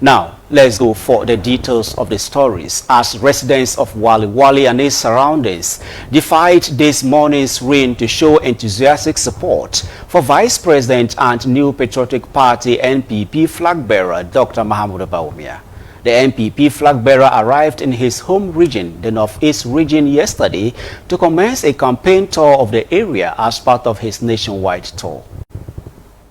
Now, let's go for the details of the stories as residents of Wali Wali and its surroundings defied this morning's rain to show enthusiastic support for Vice President and New Patriotic Party NPP flag bearer Dr. Mahamudu. The NPP flag bearer arrived in his home region, the Northeast region, yesterday to commence a campaign tour of the area as part of his nationwide tour.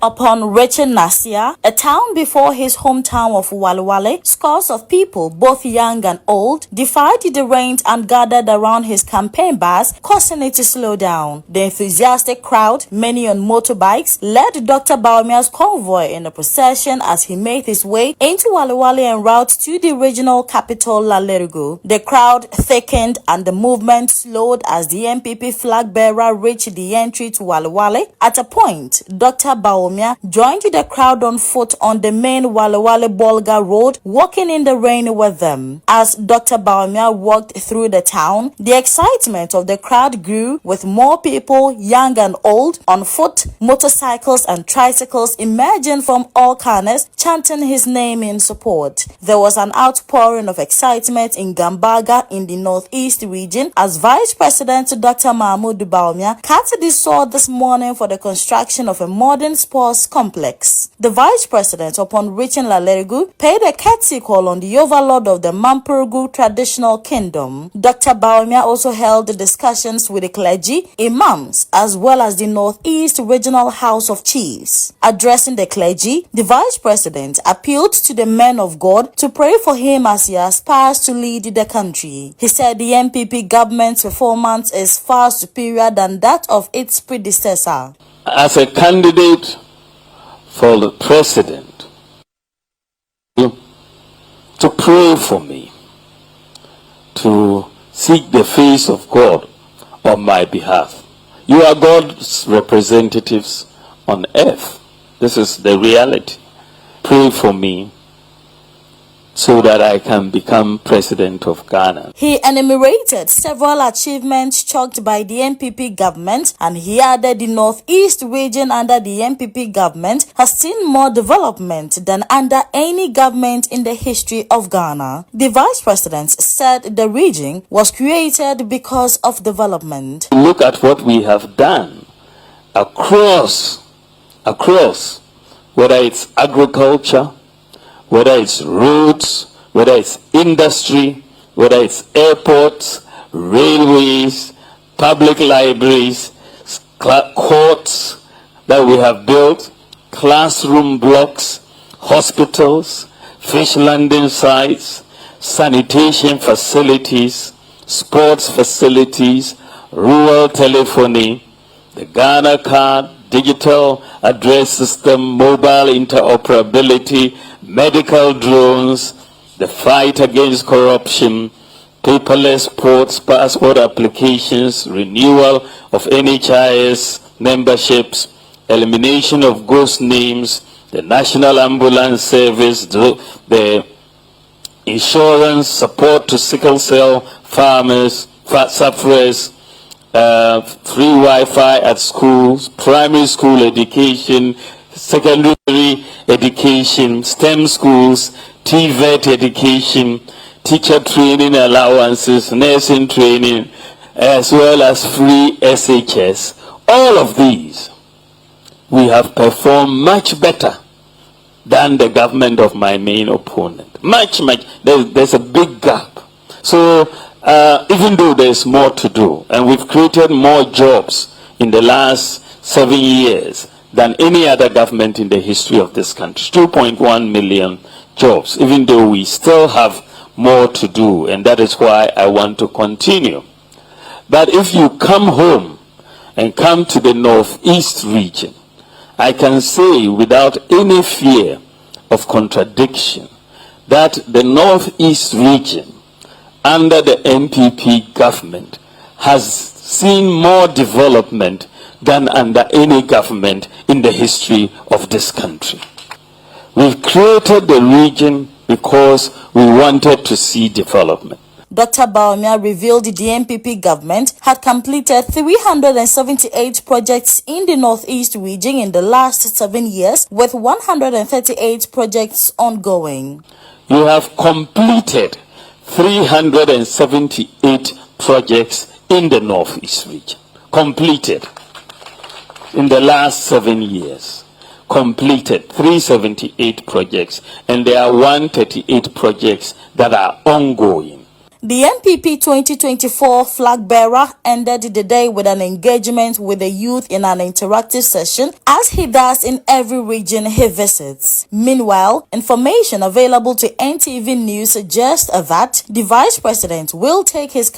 Upon reaching Nasia, a town before his hometown of Wali Wali, scores of people, both young and old, defied the rain and gathered around his campaign bus, causing it to slow down. The enthusiastic crowd, many on motorbikes, led Dr. Bawumia's convoy in a procession as he made his way into Wali Wali en route to the regional capital, Lalerigu. The crowd thickened and the movement slowed as the NPP flag bearer reached the entry to Wali Wali. At a point, Dr. Bawumia joined the crowd on foot on the main Wali Wali Bolga road, walking in the rain with them. As Dr. Bawumia walked through the town, the excitement of the crowd grew, with more people, young and old, on foot, motorcycles and tricycles emerging from all corners, chanting his name in support. There was an outpouring of excitement in Gambaga in the Northeast region as Vice President Dr. Mahamudu Bawumia cut the saw this morning for the construction of a modern sports complex. The Vice President, upon reaching Lalerigu, paid a courtesy call on the overlord of the Mampurugu traditional kingdom. Dr. Bawumia also held discussions with the clergy, imams, as well as the Northeast Regional House of Chiefs. Addressing the clergy, the Vice President appealed to the men of God to pray for him as he aspires to lead the country. He said the NPP government's performance is far superior than that of its predecessor. As a candidate for the president, to pray for me, to seek the face of God on my behalf. You are God's representatives on earth. This is the reality. Pray for me so that I can become president of Ghana. He enumerated several achievements chalked by the NPP government, and he added the Northeast region under the NPP government has seen more development than under any government in the history of Ghana. The Vice President said the region was created because of development. Look at what we have done across, whether it's agriculture, whether it's roads, whether it's industry, whether it's airports, railways, public libraries, courts that we have built, classroom blocks, hospitals, fish landing sites, sanitation facilities, sports facilities, rural telephony, the Ghana card, digital address system, mobile interoperability, medical drones, the fight against corruption, paperless passport applications, renewal of NHIS memberships, elimination of ghost names, the National Ambulance Service, the insurance support to sickle cell farmers, sufferers, free Wi-Fi at schools, primary school education, secondary education, STEM schools, TVET education, teacher training allowances, nursing training, as well as free SHS. All of these, we have performed much better than the government of my main opponent. Much. There's a big gap. So, even though there's more to do, and we've created more jobs in the last 7 years than any other government in the history of this country, 2.1 million jobs, even though we still have more to do, and that is why I want to continue. But if you come home and come to the Northeast region, I can say without any fear of contradiction that the Northeast region under the NPP government has seen more development than under any government in the history of this country. We've created the region because we wanted to see development. Dr. Baumia revealed the NPP government had completed 378 projects in the Northeast region in the last 7 years, with 138 projects ongoing. You have completed 378 projects in the Northeast region. Completed. In the last 7 years. Completed 378 projects, and there are 138 projects that are ongoing. The NPP 2024 flag bearer ended the day with an engagement with the youth in an interactive session, as he does in every region he visits. Meanwhile, information available to NTV News suggests that the Vice President will take his